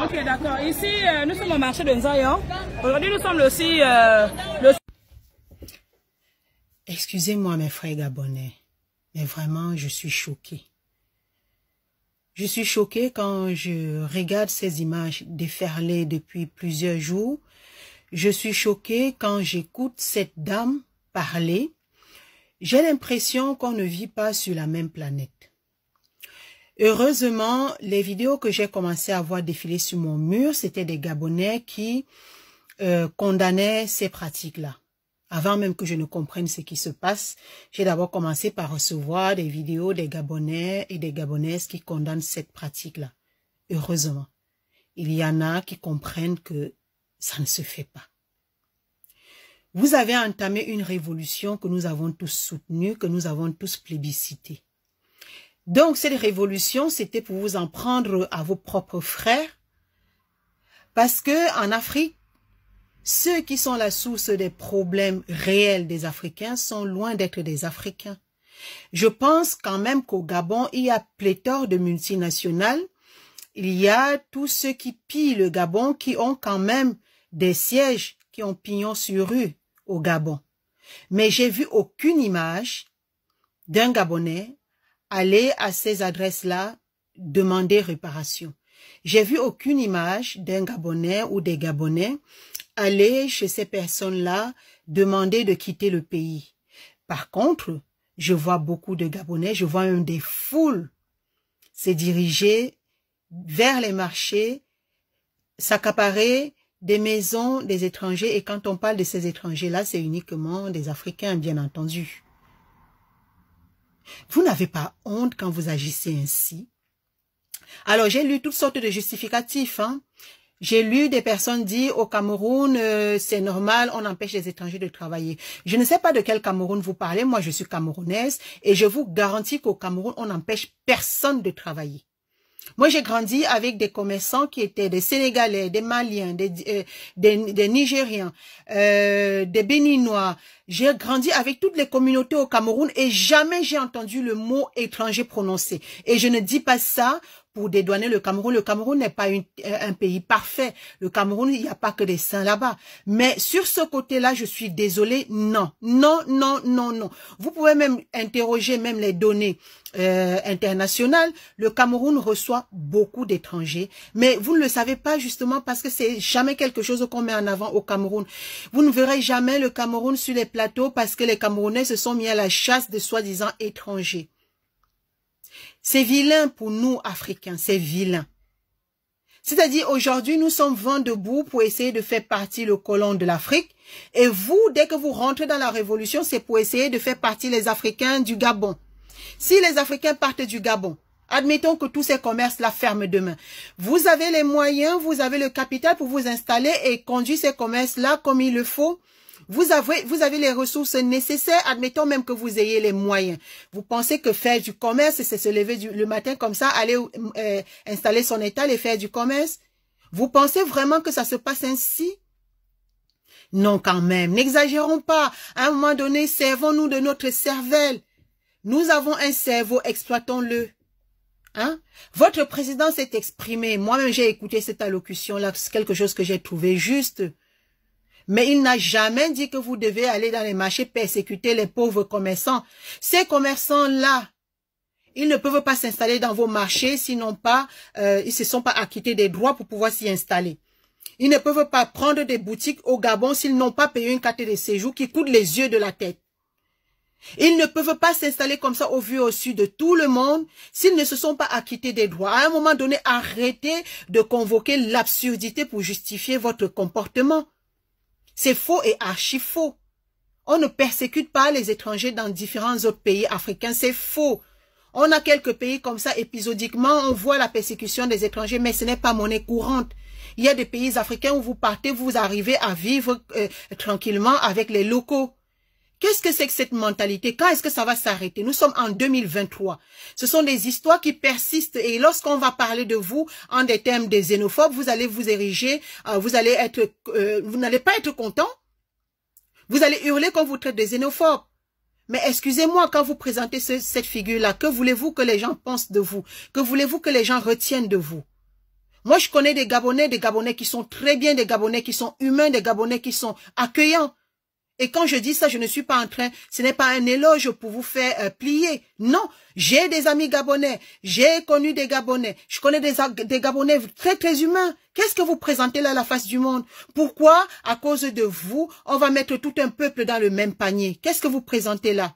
Ok, d'accord. Ici, nous sommes au marché de Nzayon. Aujourd'hui, nous sommes aussi... Excusez-moi mes frères gabonais, mais vraiment, je suis choquée. Je suis choquée quand je regarde ces images déferler depuis plusieurs jours. Je suis choquée quand j'écoute cette dame parler. J'ai l'impression qu'on ne vit pas sur la même planète. Heureusement, les vidéos que j'ai commencé à voir défiler sur mon mur, c'était des Gabonais qui condamnaient ces pratiques-là. Avant même que je ne comprenne ce qui se passe, j'ai d'abord commencé par recevoir des vidéos des Gabonais et des Gabonaises qui condamnent cette pratique-là. Heureusement, il y en a qui comprennent que ça ne se fait pas. Vous avez entamé une révolution que nous avons tous soutenue, que nous avons tous plébiscitée. Donc, cette révolution, c'était pour vous en prendre à vos propres frères. Parce que en Afrique, ceux qui sont la source des problèmes réels des Africains sont loin d'être des Africains. Je pense quand même qu'au Gabon, il y a pléthore de multinationales. Il y a tous ceux qui pillent le Gabon, qui ont quand même des sièges, qui ont pignon sur rue au Gabon. Mais j'ai vu aucune image d'un Gabonais aller à ces adresses-là demander réparation. J'ai vu aucune image d'un Gabonais ou des Gabonais aller chez ces personnes-là demander de quitter le pays. Par contre, je vois beaucoup de Gabonais, je vois même des foules se diriger vers les marchés, s'accaparer des maisons des étrangers. Et quand on parle de ces étrangers-là, c'est uniquement des Africains, bien entendu. Vous n'avez pas honte quand vous agissez ainsi? Alors, j'ai lu toutes sortes de justificatifs, hein. J'ai lu des personnes dire au Cameroun, c'est normal, on empêche les étrangers de travailler. Je ne sais pas de quel Cameroun vous parlez. Moi, je suis camerounaise et je vous garantis qu'au Cameroun, on n'empêche personne de travailler. Moi, j'ai grandi avec des commerçants qui étaient des Sénégalais, des Maliens, des Nigériens, des Béninois. J'ai grandi avec toutes les communautés au Cameroun et jamais j'ai entendu le mot étranger prononcé. Et je ne dis pas ça pour dédouaner le Cameroun. Le Cameroun n'est pas un pays parfait. Le Cameroun, il n'y a pas que des saints là-bas. Mais sur ce côté-là, je suis désolée, non. Non, non, non, non. Vous pouvez même interroger même les données internationales. Le Cameroun reçoit beaucoup d'étrangers. Mais vous ne le savez pas justement parce que c'est jamais quelque chose qu'on met en avant au Cameroun. Vous ne verrez jamais le Cameroun sur les plateaux parce que les Camerounais se sont mis à la chasse de soi-disant étrangers. C'est vilain pour nous, Africains, c'est vilain. C'est-à-dire, aujourd'hui, nous sommes vent debout pour essayer de faire partie le colon de l'Afrique. Et vous, dès que vous rentrez dans la révolution, c'est pour essayer de faire partie les Africains du Gabon. Si les Africains partent du Gabon, admettons que tous ces commerces-là ferment demain. Vous avez les moyens, vous avez le capital pour vous installer et conduire ces commerces-là comme il le faut. Vous avez les ressources nécessaires, admettons même que vous ayez les moyens. Vous pensez que faire du commerce, c'est se lever le matin comme ça, aller installer son étal et faire du commerce? Vous pensez vraiment que ça se passe ainsi? Non, quand même, n'exagérons pas. À un moment donné, servons-nous de notre cervelle. Nous avons un cerveau, exploitons-le. Hein? Votre président s'est exprimé. Moi-même, j'ai écouté cette allocution-là. C'est quelque chose que j'ai trouvé juste. Mais il n'a jamais dit que vous devez aller dans les marchés persécuter les pauvres commerçants. Ces commerçants-là, ils ne peuvent pas s'installer dans vos marchés sinon pas, ils se sont pas acquittés des droits pour pouvoir s'y installer. Ils ne peuvent pas prendre des boutiques au Gabon s'ils n'ont pas payé une carte de séjour qui coûte les yeux de la tête. Ils ne peuvent pas s'installer comme ça au vu et au su de tout le monde s'ils ne se sont pas acquittés des droits. À un moment donné, arrêtez de convoquer l'absurdité pour justifier votre comportement. C'est faux et archi faux. On ne persécute pas les étrangers dans différents autres pays africains, c'est faux. On a quelques pays comme ça, épisodiquement, on voit la persécution des étrangers, mais ce n'est pas monnaie courante. Il y a des pays africains où vous partez, vous arrivez à vivre tranquillement avec les locaux. Qu'est-ce que c'est que cette mentalité? Quand est-ce que ça va s'arrêter? Nous sommes en 2023. Ce sont des histoires qui persistent et lorsqu'on va parler de vous en des termes de xénophobes, vous allez vous ériger, vous n'allez pas être content. Vous allez hurler quand vous traitez de xénophobes. Mais excusez-moi, quand vous présentez cette figure-là, que voulez-vous que les gens pensent de vous? Que voulez-vous que les gens retiennent de vous? Moi, je connais des Gabonais qui sont très bien, des Gabonais qui sont humains, des Gabonais qui sont accueillants. Et quand je dis ça, je ne suis pas en train, ce n'est pas un éloge pour vous faire plier. Non, j'ai des amis gabonais, j'ai connu des Gabonais, je connais des Gabonais très très humains. Qu'est-ce que vous présentez là à la face du monde? Pourquoi, à cause de vous, on va mettre tout un peuple dans le même panier? Qu'est-ce que vous présentez là?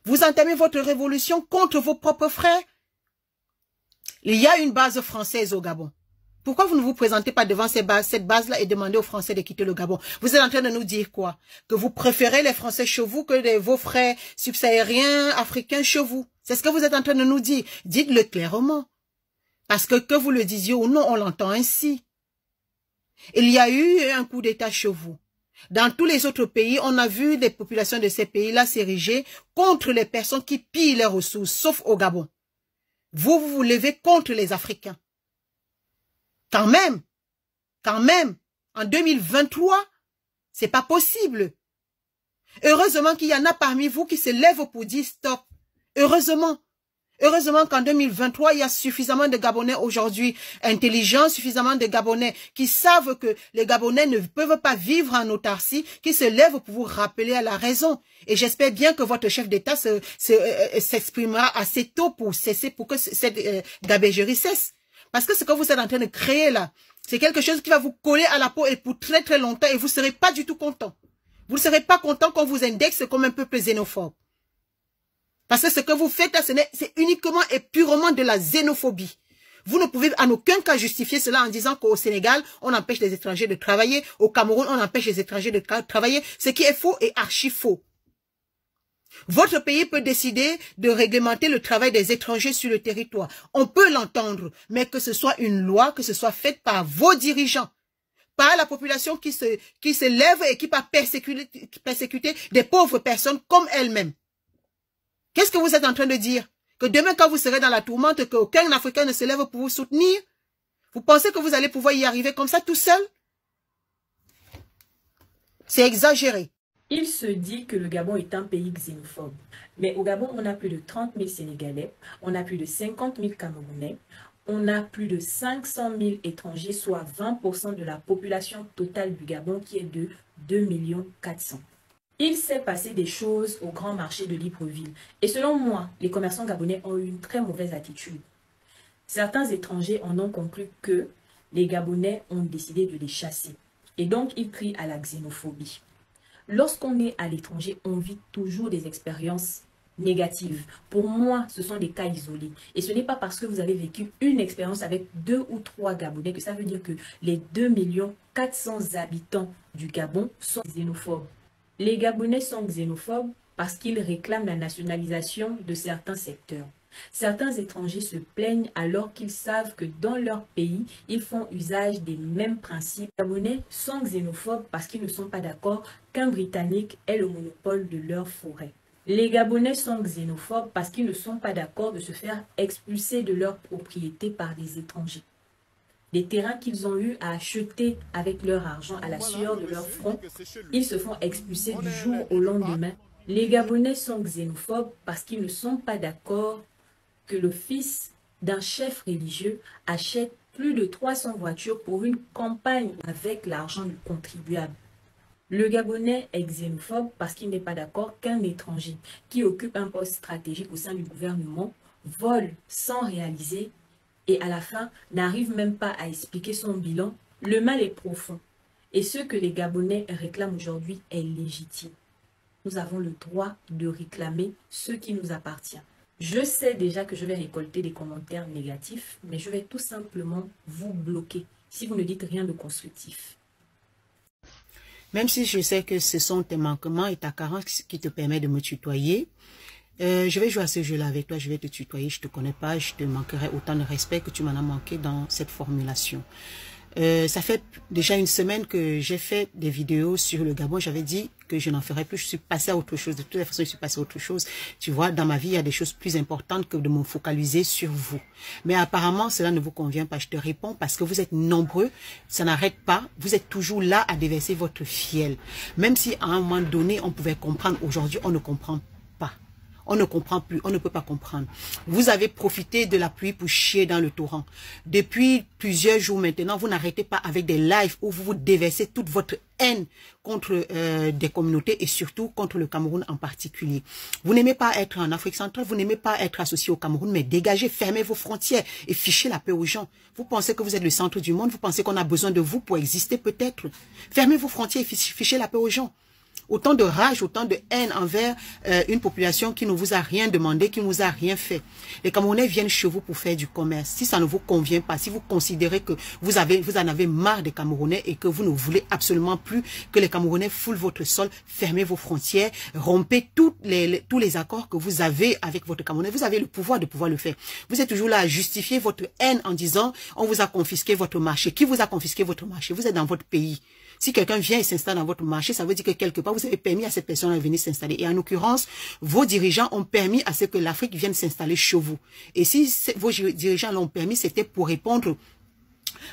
Vous entamez votre révolution contre vos propres frères? Il y a une base française au Gabon. Pourquoi vous ne vous présentez pas devant cette base-là et demandez aux Français de quitter le Gabon? Vous êtes en train de nous dire quoi? Que vous préférez les Français chez vous que vos frères subsahariens, africains chez vous. C'est ce que vous êtes en train de nous dire. Dites-le clairement. Parce que vous le disiez ou non, on l'entend ainsi. Il y a eu un coup d'État chez vous. Dans tous les autres pays, on a vu des populations de ces pays-là s'ériger contre les personnes qui pillent les ressources, sauf au Gabon. Vous vous levez contre les Africains. Quand même, en 2023, c'est pas possible. Heureusement qu'il y en a parmi vous qui se lèvent pour dire stop. Heureusement. Heureusement qu'en 2023, il y a suffisamment de Gabonais aujourd'hui intelligents, suffisamment de Gabonais qui savent que les Gabonais ne peuvent pas vivre en autarcie, qui se lèvent pour vous rappeler à la raison. Et j'espère bien que votre chef d'État s'exprimera assez tôt pour que cette gabégerie cesse. Parce que ce que vous êtes en train de créer là, c'est quelque chose qui va vous coller à la peau et pour très très longtemps et vous ne serez pas du tout content. Vous ne serez pas content qu'on vous indexe comme un peuple xénophobe. Parce que ce que vous faites là, c'est uniquement et purement de la xénophobie. Vous ne pouvez en aucun cas justifier cela en disant qu'au Sénégal, on empêche les étrangers de travailler, au Cameroun, on empêche les étrangers de travailler, ce qui est faux et archi faux. Votre pays peut décider de réglementer le travail des étrangers sur le territoire. On peut l'entendre, mais que ce soit une loi, que ce soit faite par vos dirigeants, par la population qui se lève et qui va persécuter des pauvres personnes comme elles-mêmes. Qu'est-ce que vous êtes en train de dire? Que demain, quand vous serez dans la tourmente, qu'aucun Africain ne se lève pour vous soutenir? Vous pensez que vous allez pouvoir y arriver comme ça tout seul? C'est exagéré. Il se dit que le Gabon est un pays xénophobe. Mais au Gabon, on a plus de 30 000 Sénégalais, on a plus de 50 000 Camerounais, on a plus de 500 000 étrangers, soit 20% de la population totale du Gabon qui est de 2 400 000. Il s'est passé des choses au grand marché de Libreville. Et selon moi, les commerçants gabonais ont eu une très mauvaise attitude. Certains étrangers en ont conclu que les Gabonais ont décidé de les chasser. Et donc, ils crient à la xénophobie. Lorsqu'on est à l'étranger, on vit toujours des expériences négatives. Pour moi, ce sont des cas isolés. Et ce n'est pas parce que vous avez vécu une expérience avec 2 ou 3 Gabonais que ça veut dire que les 2 400 000 habitants du Gabon sont xénophobes. Les Gabonais sont xénophobes parce qu'ils réclament la nationalisation de certains secteurs. Certains étrangers se plaignent alors qu'ils savent que dans leur pays, ils font usage des mêmes principes. Les Gabonais sont xénophobes parce qu'ils ne sont pas d'accord qu'un Britannique ait le monopole de leur forêt. Les Gabonais sont xénophobes parce qu'ils ne sont pas d'accord de se faire expulser de leur propriété par des étrangers. Des terrains qu'ils ont eu à acheter avec leur argent à la sueur de leur front, ils se font expulser du jour au lendemain. Les Gabonais sont xénophobes parce qu'ils ne sont pas d'accord que le fils d'un chef religieux achète plus de 300 voitures pour une campagne avec l'argent du contribuable. Le Gabonais est xénophobe parce qu'il n'est pas d'accord qu'un étranger qui occupe un poste stratégique au sein du gouvernement vole sans réaliser et à la fin n'arrive même pas à expliquer son bilan. Le mal est profond et ce que les Gabonais réclament aujourd'hui est légitime. Nous avons le droit de réclamer ce qui nous appartient. Je sais déjà que je vais récolter des commentaires négatifs, mais je vais tout simplement vous bloquer si vous ne dites rien de constructif. Même si je sais que ce sont tes manquements et ta carence qui te permet de me tutoyer, je vais jouer à ce jeu-là avec toi, je vais te tutoyer, je ne te connais pas, je te manquerai autant de respect que tu m'en as manqué dans cette formulation. Ça fait déjà une semaine que j'ai fait des vidéos sur le Gabon. J'avais dit que je n'en ferais plus. Je suis passée à autre chose. De toute façon, je suis passée à autre chose. Tu vois, dans ma vie, il y a des choses plus importantes que de me focaliser sur vous. Mais apparemment, cela ne vous convient pas. Je te réponds parce que vous êtes nombreux. Ça n'arrête pas. Vous êtes toujours là à déverser votre fiel. Même si à un moment donné, on pouvait comprendre. Aujourd'hui, on ne comprend pas. On ne comprend plus, on ne peut pas comprendre. Vous avez profité de la pluie pour chier dans le torrent. Depuis plusieurs jours maintenant, vous n'arrêtez pas avec des lives où vous vous déversez toute votre haine contre des communautés et surtout contre le Cameroun en particulier. Vous n'aimez pas être en Afrique centrale, vous n'aimez pas être associé au Cameroun, mais dégagez, fermez vos frontières et fichez la paix aux gens. Vous pensez que vous êtes le centre du monde, vous pensez qu'on a besoin de vous pour exister peut-être. Fermez vos frontières et fichez la paix aux gens. Autant de rage, autant de haine envers une population qui ne vous a rien demandé, qui ne vous a rien fait. Les Camerounais viennent chez vous pour faire du commerce. Si ça ne vous convient pas, si vous considérez que vous en avez marre des Camerounais et que vous ne voulez absolument plus que les Camerounais foulent votre sol, fermez vos frontières, rompez tous les accords que vous avez avec votre Camerounais. Vous avez le pouvoir de pouvoir le faire. Vous êtes toujours là à justifier votre haine en disant on vous a confisqué votre marché. Qui vous a confisqué votre marché? Vous êtes dans votre pays. Si quelqu'un vient et s'installe dans votre marché, ça veut dire que quelque part, vous avez permis à cette personne de venir s'installer. Et en l'occurrence, vos dirigeants ont permis à ce que l'Afrique vienne s'installer chez vous. Et si vos dirigeants l'ont permis, c'était pour répondre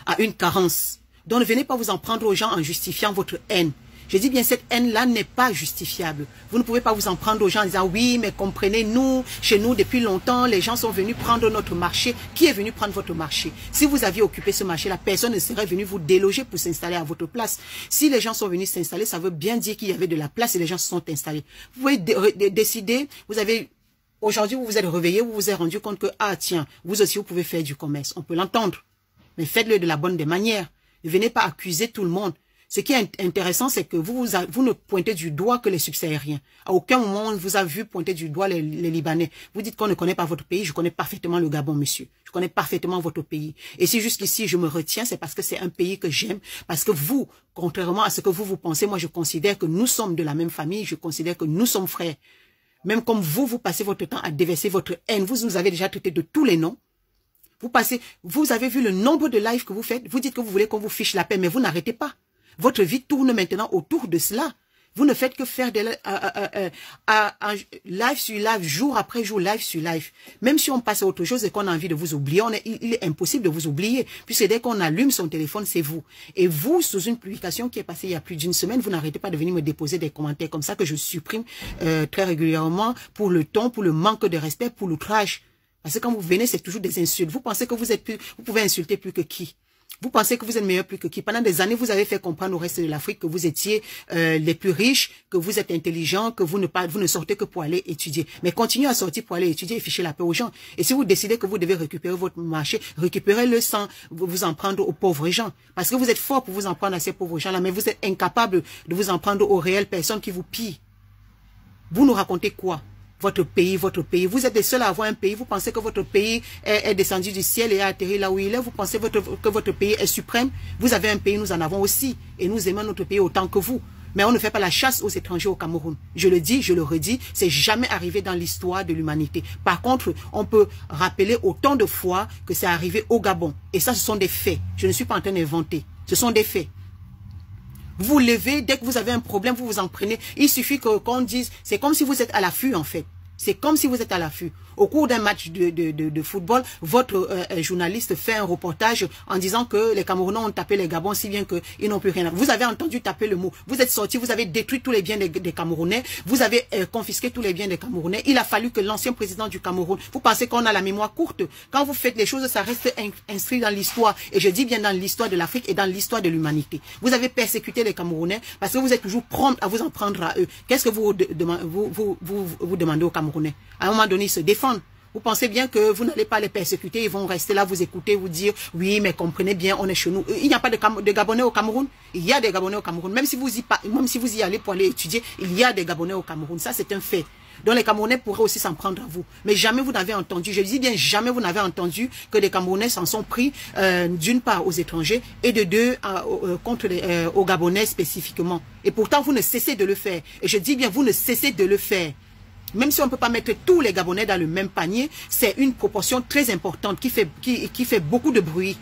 à une carence. Donc ne venez pas vous en prendre aux gens en justifiant votre haine. Je dis bien, cette haine-là n'est pas justifiable. Vous ne pouvez pas vous en prendre aux gens en disant, oui, mais comprenez-nous, chez nous, depuis longtemps, les gens sont venus prendre notre marché. Qui est venu prendre votre marché? Si vous aviez occupé ce marché-là, personne ne serait venu vous déloger pour s'installer à votre place. Si les gens sont venus s'installer, ça veut bien dire qu'il y avait de la place et les gens se sont installés. Vous pouvez décider, vous avez... Aujourd'hui, vous vous êtes réveillé, vous vous êtes rendu compte que, ah tiens, vous aussi, vous pouvez faire du commerce. On peut l'entendre. Mais faites-le de la bonne des manières. Ne venez pas accuser tout le monde. Ce qui est intéressant, c'est que vous ne pointez du doigt que les subsahariens. À aucun moment, on vous a vu pointer du doigt les Libanais. Vous dites qu'on ne connaît pas votre pays. Je connais parfaitement le Gabon, monsieur. Je connais parfaitement votre pays. Et si jusqu'ici, je me retiens, c'est parce que c'est un pays que j'aime. Parce que vous, contrairement à ce que vous pensez, moi, je considère que nous sommes de la même famille. Je considère que nous sommes frères. Même comme vous passez votre temps à déverser votre haine. Vous nous avez déjà traité de tous les noms. Vous avez vu le nombre de lives que vous faites. Vous dites que vous voulez qu'on vous fiche la paix, mais vous n'arrêtez pas. Votre vie tourne maintenant autour de cela. Vous ne faites que faire des live sur live, jour après jour, live sur live. Même si on passe à autre chose et qu'on a envie de vous oublier, il est impossible de vous oublier. Puisque dès qu'on allume son téléphone, c'est vous. Et vous, sous une publication qui est passée il y a plus d'une semaine, vous n'arrêtez pas de venir me déposer des commentaires comme ça que je supprime très régulièrement pour le ton, pour le manque de respect, pour l'outrage. Parce que quand vous venez, c'est toujours des insultes. Vous pensez que vous pouvez insulter plus que qui? Vous pensez que vous êtes meilleur plus que qui? Pendant des années, vous avez fait comprendre au reste de l'Afrique que vous étiez les plus riches, que vous êtes intelligents, que vous ne sortez que pour aller étudier. Mais continuez à sortir pour aller étudier et ficher la paix aux gens. Et si vous décidez que vous devez récupérer votre marché, récupérez-le sans vous en prendre aux pauvres gens. Parce que vous êtes fort pour vous en prendre à ces pauvres gens-là, mais vous êtes incapable de vous en prendre aux réelles personnes qui vous pillent. Vous nous racontez quoi? Votre pays. Vous êtes les seuls à avoir un pays. Vous pensez que votre pays est descendu du ciel et a atterri là où il est. Vous pensez que votre pays est suprême. Vous avez un pays, nous en avons aussi. Et nous aimons notre pays autant que vous. Mais on ne fait pas la chasse aux étrangers au Cameroun. Je le dis, je le redis, c'est jamais arrivé dans l'histoire de l'humanité. Par contre, on peut rappeler autant de fois que c'est arrivé au Gabon. Et ça, ce sont des faits. Je ne suis pas en train d'inventer. Ce sont des faits. Vous vous levez, dès que vous avez un problème, vous vous en prenez. Il suffit qu'on dise, c'est comme si vous êtes à l'affût en fait. C'est comme si vous êtes à l'affût. Au cours d'un match de football, votre journaliste fait un reportage en disant que les Camerounais ont tapé les Gabons si bien qu'ils n'ont plus rien. Vous avez entendu taper le mot. Vous êtes sorti, vous avez détruit tous les biens des Camerounais. Vous avez confisqué tous les biens des Camerounais. Il a fallu que l'ancien président du Cameroun, vous pensez qu'on a la mémoire courte? Quand vous faites les choses, ça reste inscrit dans l'histoire. Et je dis bien dans l'histoire de l'Afrique et dans l'histoire de l'humanité. Vous avez persécuté les Camerounais parce que vous êtes toujours prompt à vous en prendre à eux. Qu'est-ce que vous demandez aux Camerounais? À un moment donné, ils se défendent. Vous pensez bien que vous n'allez pas les persécuter, ils vont rester là, vous écouter, vous dire, oui, mais comprenez bien, on est chez nous. Il n'y a pas de Gabonais au Cameroun. Il y a des Gabonais au Cameroun. Même si vous y allez pour aller étudier, il y a des Gabonais au Cameroun. Ça, c'est un fait. Donc les Camerounais pourraient aussi s'en prendre à vous. Mais jamais vous n'avez entendu, je dis bien jamais vous n'avez entendu que des Camerounais s'en sont pris d'une part aux étrangers et de deux aux Gabonais spécifiquement. Et pourtant, vous ne cessez de le faire. Et je dis bien, vous ne cessez de le faire. Même si on ne peut pas mettre tous les Gabonais dans le même panier, c'est une proportion très importante qui fait beaucoup de bruit.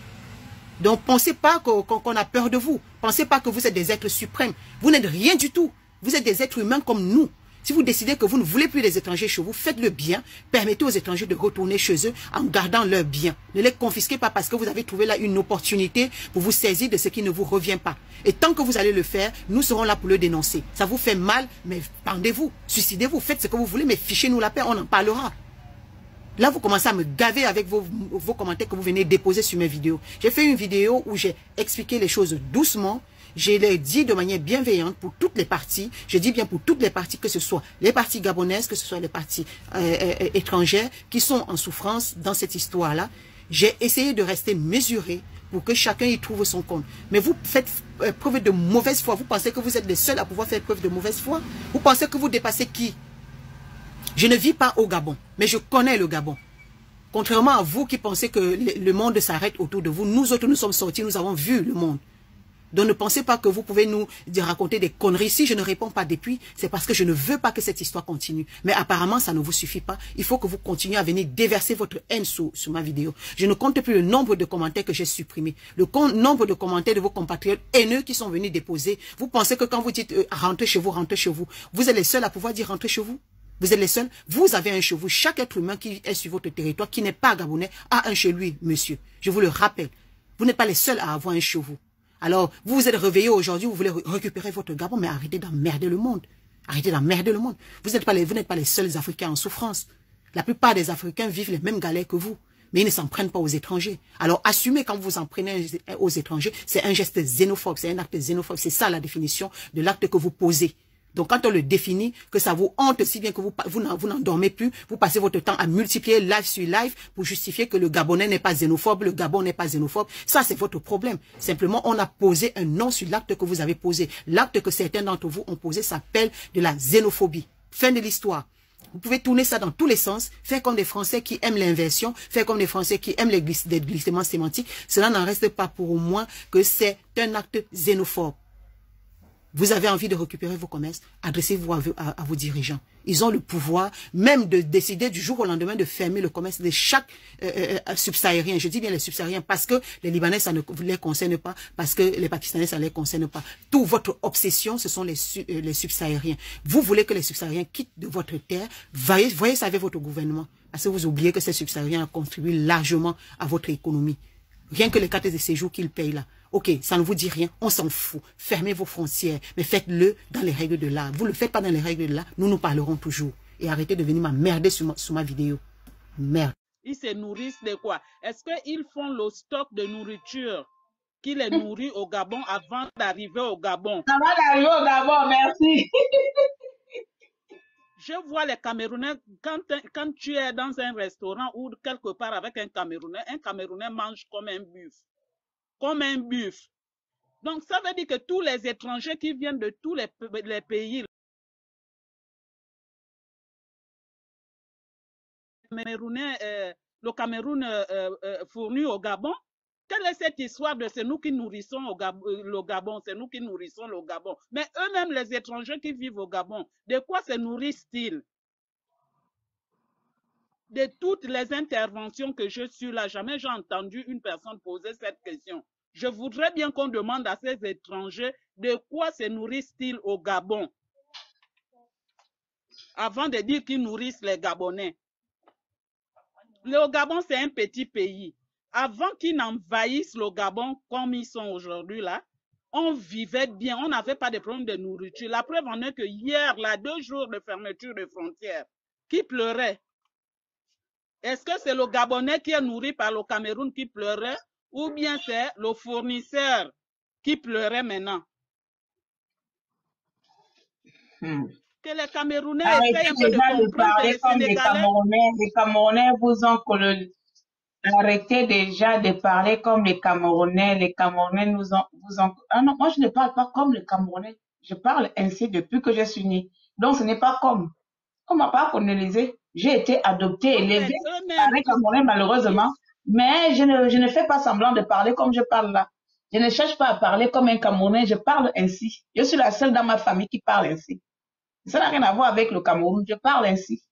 Donc, pensez pas qu'on a peur de vous. Pensez pas que vous êtes des êtres suprêmes. Vous n'êtes rien du tout. Vous êtes des êtres humains comme nous. Si vous décidez que vous ne voulez plus les étrangers chez vous, faites-le bien. Permettez aux étrangers de retourner chez eux en gardant leurs biens. Ne les confisquez pas parce que vous avez trouvé là une opportunité pour vous saisir de ce qui ne vous revient pas. Et tant que vous allez le faire, nous serons là pour le dénoncer. Ça vous fait mal, mais pendez-vous, suicidez-vous, faites ce que vous voulez, mais fichez-nous la paix, on en parlera. Là, vous commencez à me gaver avec vos commentaires que vous venez déposer sur mes vidéos. J'ai fait une vidéo où j'ai expliqué les choses doucement. Je l'ai dit de manière bienveillante pour toutes les parties. Je dis bien pour toutes les parties, que ce soit les parties gabonaises, que ce soit les parties étrangères qui sont en souffrance dans cette histoire-là. J'ai essayé de rester mesuré pour que chacun y trouve son compte. Mais vous faites preuve de mauvaise foi. Vous pensez que vous êtes les seuls à pouvoir faire preuve de mauvaise foi? Vous pensez que vous dépassez qui? Je ne vis pas au Gabon, mais je connais le Gabon. Contrairement à vous qui pensez que le monde s'arrête autour de vous, nous autres, nous sommes sortis, nous avons vu le monde. Donc ne pensez pas que vous pouvez nous raconter des conneries. Si je ne réponds pas depuis, c'est parce que je ne veux pas que cette histoire continue. Mais apparemment, ça ne vous suffit pas. Il faut que vous continuiez à venir déverser votre haine sur ma vidéo. Je ne compte plus le nombre de commentaires que j'ai supprimés. Le nombre de commentaires de vos compatriotes haineux qui sont venus déposer. Vous pensez que quand vous dites rentrez chez vous, vous êtes les seuls à pouvoir dire rentrez chez vous? Vous êtes les seuls? Vous avez un chez vous. Chaque être humain qui est sur votre territoire, qui n'est pas gabonais, a un chez lui, monsieur. Je vous le rappelle. Vous n'êtes pas les seuls à avoir un chez vous. Alors, vous vous êtes réveillés aujourd'hui, vous voulez récupérer votre Gabon, mais arrêtez d'emmerder le monde. Arrêtez d'emmerder le monde. Vous n'êtes pas les seuls Africains en souffrance. La plupart des Africains vivent les mêmes galères que vous, mais ils ne s'en prennent pas aux étrangers. Alors, assumez quand vous en prenez aux étrangers, c'est un geste xénophobe, c'est un acte xénophobe. C'est ça la définition de l'acte que vous posez. Donc, quand on le définit, que ça vous hante si bien que vous n'en dormez plus, vous passez votre temps à multiplier live sur live pour justifier que le Gabonais n'est pas xénophobe, le Gabon n'est pas xénophobe. Ça, c'est votre problème. Simplement, on a posé un nom sur l'acte que vous avez posé. L'acte que certains d'entre vous ont posé s'appelle de la xénophobie. Fin de l'histoire. Vous pouvez tourner ça dans tous les sens, faire comme des Français qui aiment l'inversion, faire comme des Français qui aiment les glissements sémantiques. Cela n'en reste pas pour moi que c'est un acte xénophobe. Vous avez envie de récupérer vos commerces, adressez-vous à vos dirigeants. Ils ont le pouvoir même de décider du jour au lendemain de fermer le commerce de chaque subsahérien. Je dis bien les subsahariens parce que les Libanais, ça ne les concerne pas, parce que les Pakistanais, ça ne les concerne pas. Toute votre obsession, ce sont les subsahariens. Vous voulez que les subsahariens quittent de votre terre. Voyez ça avec votre gouvernement. Parce que vous oubliez que ces subsahariens contribuent largement à votre économie. Rien que les cartes de séjour qu'ils payent là. Ok, ça ne vous dit rien, on s'en fout. Fermez vos frontières, mais faites-le dans les règles de l'art. Vous ne le faites pas dans les règles de l'art, nous parlerons toujours. Et arrêtez de venir m'emmerder sur ma vidéo. Merde. Ils se nourrissent de quoi? Est-ce qu'ils font le stock de nourriture qui les nourrit au Gabon avant d'arriver au Gabon? Avant d'arriver au Gabon, merci. Je vois les Camerounais, quand tu es dans un restaurant ou quelque part avec un Camerounais mange comme un buff. Comme un buff. Donc, ça veut dire que tous les étrangers qui viennent de tous les pays, le Cameroun fournit au Gabon, quelle est cette histoire de c'est nous qui nourrissons le Gabon, c'est nous qui nourrissons le Gabon. Mais eux-mêmes, les étrangers qui vivent au Gabon, de quoi se nourrissent-ils? De toutes les interventions que je suis là, jamais j'ai entendu une personne poser cette question. Je voudrais bien qu'on demande à ces étrangers de quoi se nourrissent-ils au Gabon avant de dire qu'ils nourrissent les Gabonais. Le Gabon, c'est un petit pays. Avant qu'ils n'envahissent le Gabon comme ils sont aujourd'hui là, on vivait bien, on n'avait pas de problème de nourriture. La preuve en est que hier, là, 2 jours de fermeture de frontières, qui pleurait? Est-ce que c'est le Gabonais qui est nourri par le Cameroun qui pleurait ou bien c'est le fournisseur qui pleurait maintenant? Que les Camerounais essayent un peu de comprendre que les Sénégalais... Les Camerounais vous ont colonisé. Arrêtez déjà de parler comme les Camerounais. Les Camerounais vous ont... Ah non, moi je ne parle pas comme les Camerounais. Je parle ainsi depuis que je suis née. Donc ce n'est pas comme... On m'a pas colonisé. J'ai été adoptée, élevée par les Camerounais malheureusement. Mais je ne fais pas semblant de parler comme je parle là. Je ne cherche pas à parler comme un Camerounais. Je parle ainsi. Je suis la seule dans ma famille qui parle ainsi. Ça n'a rien à voir avec le Cameroun. Je parle ainsi.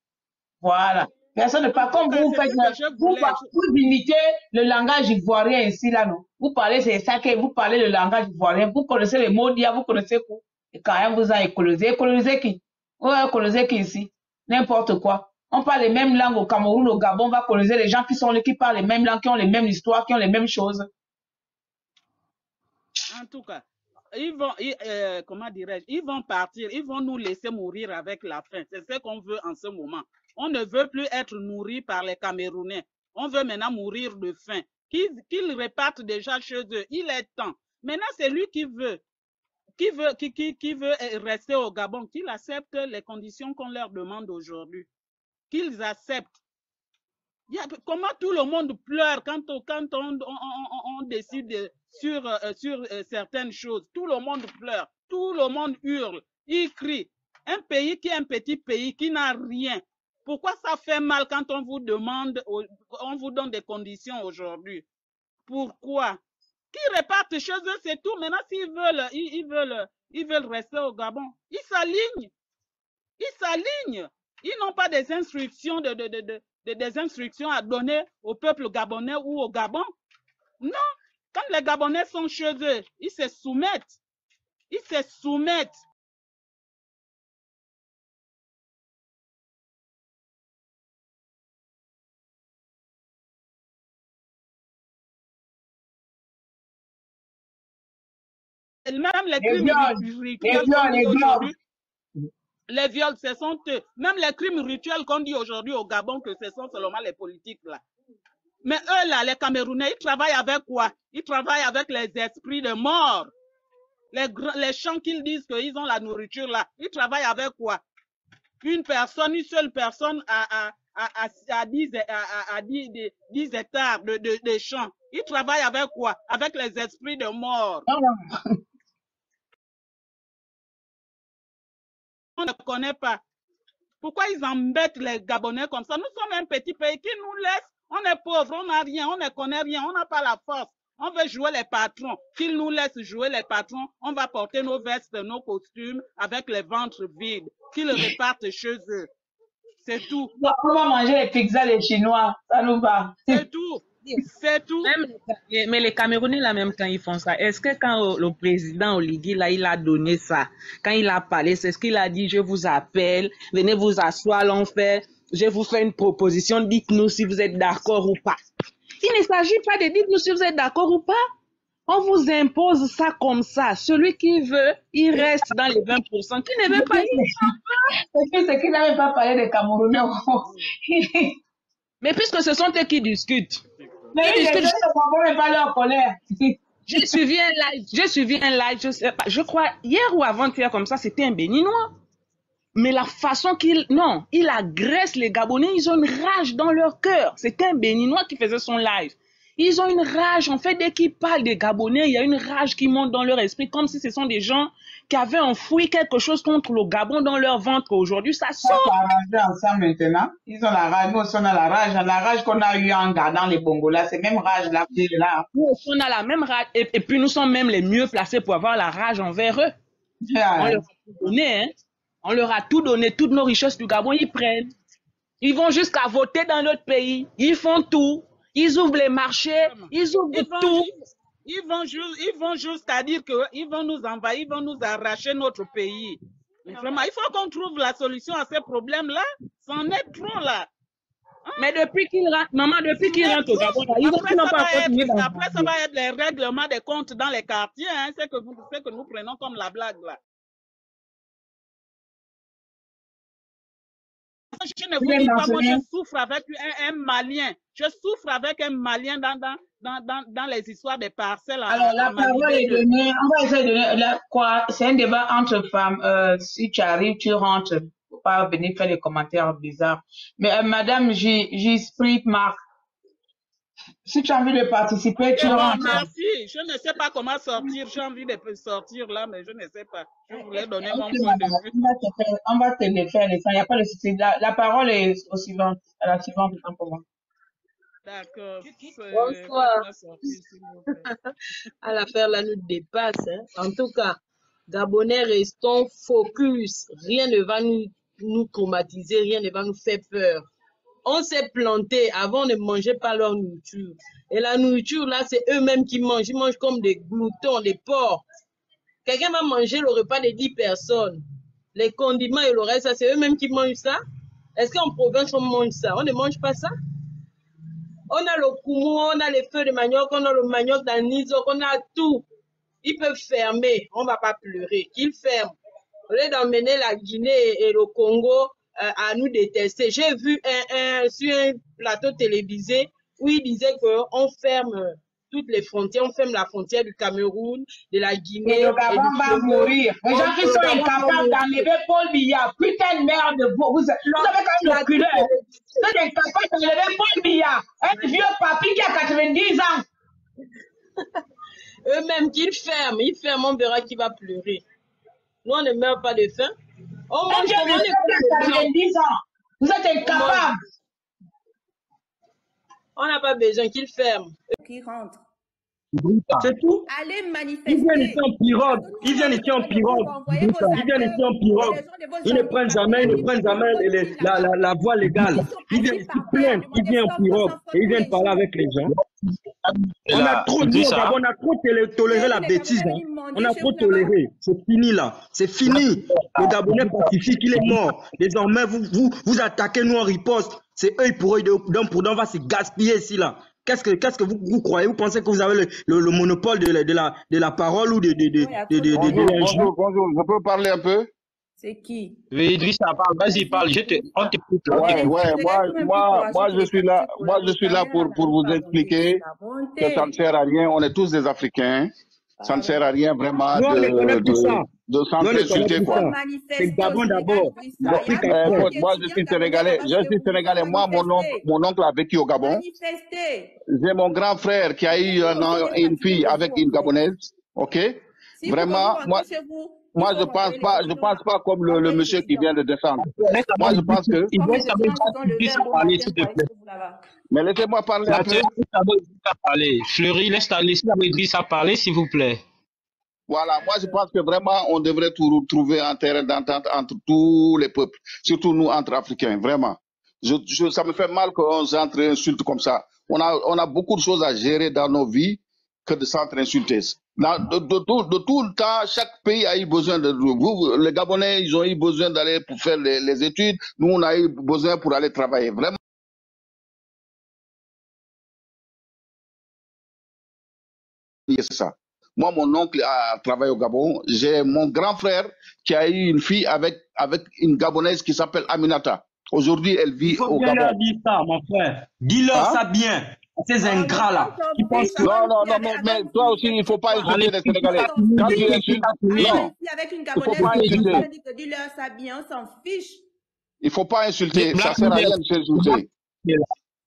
Voilà. Personne ne parle comme vous faites. Vous imitez le langage ivoirien ici, là, non? Vous parlez, c'est ça que vous parlez le langage ivoirien. Vous connaissez les mots d'IA, vous connaissez quoi? Et quand même, vous avez colonisé. Colonisé qui? On va coloniser qu'ici. N'importe quoi. On parle les mêmes langues au Cameroun, au Gabon, on va coloniser les gens qui parlent les mêmes langues, qui ont les mêmes histoires, qui ont les mêmes choses. En tout cas, ils vont, comment dirais-je, ils vont partir, ils vont nous laisser mourir avec la faim. C'est ce qu'on veut en ce moment. On ne veut plus être nourri par les Camerounais. On veut maintenant mourir de faim. Qu'ils repartent déjà chez eux. Il est temps. Maintenant, c'est lui qui veut rester au Gabon, qu'il accepte les conditions qu'on leur demande aujourd'hui. Qu'ils acceptent. Comment tout le monde pleure quand on décide sur certaines choses. Tout le monde pleure, tout le monde hurle, il crie. Un pays qui est un petit pays, qui n'a rien. Pourquoi ça fait mal quand on vous demande, on vous donne des conditions aujourd'hui? Pourquoi? Qu'ils repartent chez eux, c'est tout. Maintenant, s'ils veulent rester au Gabon, ils s'alignent. Ils s'alignent. Ils n'ont pas des instructions des instructions à donner au peuple gabonais ou au Gabon. Non, quand les Gabonais sont chez eux, ils se soumettent. Ils se soumettent. Même les crimes rituels qu'on dit aujourd'hui, les viols, ce sont eux. Même les crimes rituels qu'on dit aujourd'hui au Gabon, que ce sont seulement les politiques là. Mais eux là, les Camerounais, ils travaillent avec quoi? Ils travaillent avec les esprits de mort. Les gens qu'ils disent qu'ils ont la nourriture là, ils travaillent avec quoi? Une seule personne à 10 hectares de champs. Ils travaillent avec quoi? Avec les esprits de mort. On ne connaît pas. Pourquoi ils embêtent les Gabonais comme ça? Nous sommes un petit pays qui nous laisse. On est pauvre, on n'a rien, on ne connaît rien, on n'a pas la force. On veut jouer les patrons. Qu'ils nous laissent jouer les patrons. On va porter nos vestes, nos costumes avec les ventres vides. Qu'ils repartent chez eux. C'est tout. On va manger les pizzas des Chinois. Ça nous va. C'est tout. C'est tout. Mais les Camerounais, là, même quand ils font ça, est-ce que quand le président Oligui, là, il a donné ça, quand il a parlé, c'est ce qu'il a dit, je vous appelle, venez vous asseoir, l'on fait, je vous fais une proposition, dites-nous si vous êtes d'accord ou pas. Il ne s'agit pas de dites-nous si vous êtes d'accord ou pas. On vous impose ça comme ça. Celui qui veut, il reste dans les 20%. Qui ne veut pas, C'est qu'il n'avait pas parlé des Camerounais. Mais puisque ce sont eux qui discutent. Mais ils ne pas leur colère. J'ai suivi un live, je sais pas, je crois, hier ou avant-hier comme ça, c'était un Béninois. Mais la façon il agresse les Gabonais, ils ont une rage dans leur cœur. C'était un Béninois qui faisait son live. Ils ont une rage, en fait, dès qu'ils parlent des Gabonais, il y a une rage qui monte dans leur esprit, comme si ce sont des gens qui avaient enfoui quelque chose contre le Gabon dans leur ventre. Aujourd'hui, ça sort. Ils sont ensemble maintenant. Ils ont la rage. Nous aussi, on a la rage qu'on a eue en gardant les Bongolas. C'est même rage là. Nous aussi, on a la même rage. Et puis, nous sommes même les mieux placés pour avoir la rage envers eux. On leur a tout donné, hein. On leur a tout donné, toutes nos richesses du Gabon, ils prennent. Ils vont jusqu'à voter dans notre pays. Ils font tout. Ils ouvrent les marchés, ils ouvrent tout. Ils vont jusqu'à dire qu'ils vont nous envahir, ils vont nous arracher notre pays. Mais vraiment, il faut qu'on trouve la solution à ces problèmes-là. C'en est trop là. Hein? Mais depuis qu'ils rentrent au Gabon, ils n'ont pas encore. Après, ça va être les règlements des comptes dans les quartiers. Hein, c'est que nous prenons comme la blague là. Je ne vous dis pas, moi je souffre avec un Malien. Je souffre avec un Malien dans les histoires des parcelles. Alors, la parole est donnée. On va essayer de donner quoi? C'est un débat entre femmes. Si tu arrives, tu rentres. Faut pas venir faire des commentaires bizarres. Mais Madame J-Sprit Marc, si tu as envie de participer, tu rentres. Merci. Je ne sais pas comment sortir. J'ai envie de sortir là, mais je ne sais pas. Je voulais donner mon point de vue. On va te le faire. Il n'y a pas de souci. La parole est au suivant. À la suivante, pour moi. D'accord. Bonsoir. À l'affaire là nous dépasse. Hein. En tout cas, Gabonais, restons focus. Rien ne va nous traumatiser, rien ne va nous faire peur. On s'est planté, avant on ne mangeait pas leur nourriture. Et la nourriture là, c'est eux-mêmes qui mangent. Ils mangent comme des gloutons, des porcs. Quelqu'un va manger le repas de 10 personnes. Les condiments et le reste, ça, c'est eux-mêmes qui mangent ça. Est-ce qu'en province, on mange ça? On ne mange pas ça. On a le koumou, on a les feux de manioc, on a le manioc d'anisok, on a tout. Ils peuvent fermer, on ne va pas pleurer. Qu'ils ferment. Au lieu d'emmener la Guinée et le Congo à nous détester. J'ai vu sur un plateau télévisé où il disait qu'on ferme toutes les frontières, on ferme la frontière du Cameroun, de la Guinée. Et le et Gabon du va Congo. mourir. Les gens qui Le sont Gabon va incapables mourir. d'enlever Paul Biya, putain de merde, vous avez quand même le culot. Vous êtes incapables d'enlever Paul Biya, un vieux papy qui a 90 ans. Eux-mêmes qu'ils ferment, ils ferment, on verra qui va pleurer. Nous, on ne meurt pas de faim. On Un mange vieux comment monsieur qui a 90 ans. Vous êtes incapables. On n'a pas besoin qu'ils ferment. Qui rentre. C'est tout. Allez Ils viennent manifester. ici en pirogue. Ils viennent ici en pirogue. Ils viennent ici en pirogue. Ils ne prennent jamais la voie légale. Ils viennent ici plaindre. Ils viennent en pirogue. Et ils viennent parler avec les gens. On a trop dit au Gabon, on a trop toléré la bêtise. On a trop toléré. C'est fini là. C'est fini. Le Gabonais pacifique, il est mort. Désormais, vous attaquez nous en riposte. C'est eux pour eux, d'un pour d'un, on va se gaspiller ici là. Qu'est-ce que vous croyez? Vous pensez que vous avez le monopole de la parole ou de Bonjour, je peux parler un peu? C'est qui? Oui, Idrissa, parle, vas-y, parle, on t'écoute. Ouais, moi je suis là pour vous expliquer que ça ne sert à rien, on est tous des Africains, ça ne sert à rien vraiment de s'insulter quoi. C'est le Gabon d'abord. Moi je suis sénégalais, moi mon oncle a vécu au Gabon. J'ai mon grand frère qui a eu une fille avec une Gabonaise, ok? Vraiment, moi, je pense pas comme le monsieur qui vient de descendre. Moi, je pense que... Mais laissez-moi parler un peu. Fleury, laissez Idrissa parler, s'il vous plaît. Voilà, moi, je pense que vraiment, on devrait trouver un terrain d'entente entre tous les peuples, surtout nous, entre Africains, vraiment. Ça me fait mal qu'on s'entre-insulte comme ça. On a beaucoup de choses à gérer dans nos vies que de s'entre-insulter. De tout le temps, chaque pays a eu besoin de vous. Les Gabonais, ils ont eu besoin d'aller pour faire les études. Nous, on a eu besoin pour aller travailler. Vraiment. C'est ça. Moi, mon oncle a travaillé au Gabon. J'ai mon grand frère qui a eu une fille avec une Gabonaise qui s'appelle Aminata. Aujourd'hui, elle vit au Gabon. Il faut bien leur dire ça, mon frère. Dis-leur ça bien. Ces ingrats-là, qui pensent que... Non, mais toi aussi, il ne faut pas insulter les Sénégalais. Quand tu insultes, non. Avec une Il ne faut pas insulter. dis-leur ça bien, on s'en fiche. Il ne faut pas insulter, ça ne sert à rien de s'insulter.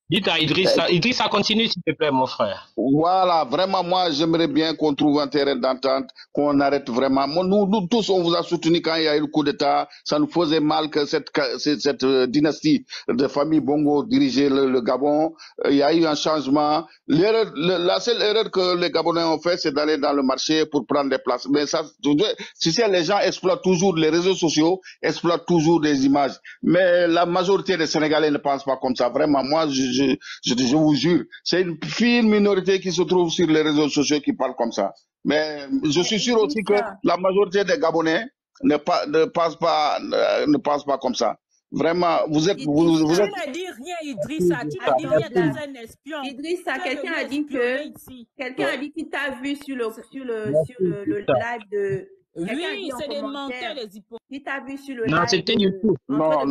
Dites à Idrissa, continue s'il te plaît, mon frère. Voilà, vraiment, moi, j'aimerais bien qu'on trouve un terrain d'entente, qu'on arrête vraiment. Nous tous, on vous a soutenu quand il y a eu le coup d'État. Ça nous faisait mal que cette dynastie de famille Bongo dirigeait le Gabon. Il y a eu un changement. La seule erreur que les Gabonais ont fait, c'est d'aller dans le marché pour prendre des places. Mais ça, tu sais, les gens exploitent toujours les réseaux sociaux, exploitent toujours des images. Mais la majorité des Sénégalais ne pensent pas comme ça. Vraiment, moi, je vous jure, c'est une fine minorité qui se trouve sur les réseaux sociaux qui parle comme ça. Mais je suis sûr aussi que la majorité des Gabonais ne pensent pas comme ça. Vraiment, vous êtes... Tu n'as dit rien, Idrissa. Tu n'as dit rien, dans un espion. Idrissa, quelqu'un a dit qu'il t'a vu sur le live de... Oui, c'est des menteurs, les hypocrites. Qui t'a vu sur le Non, live c'était YouTube. Non,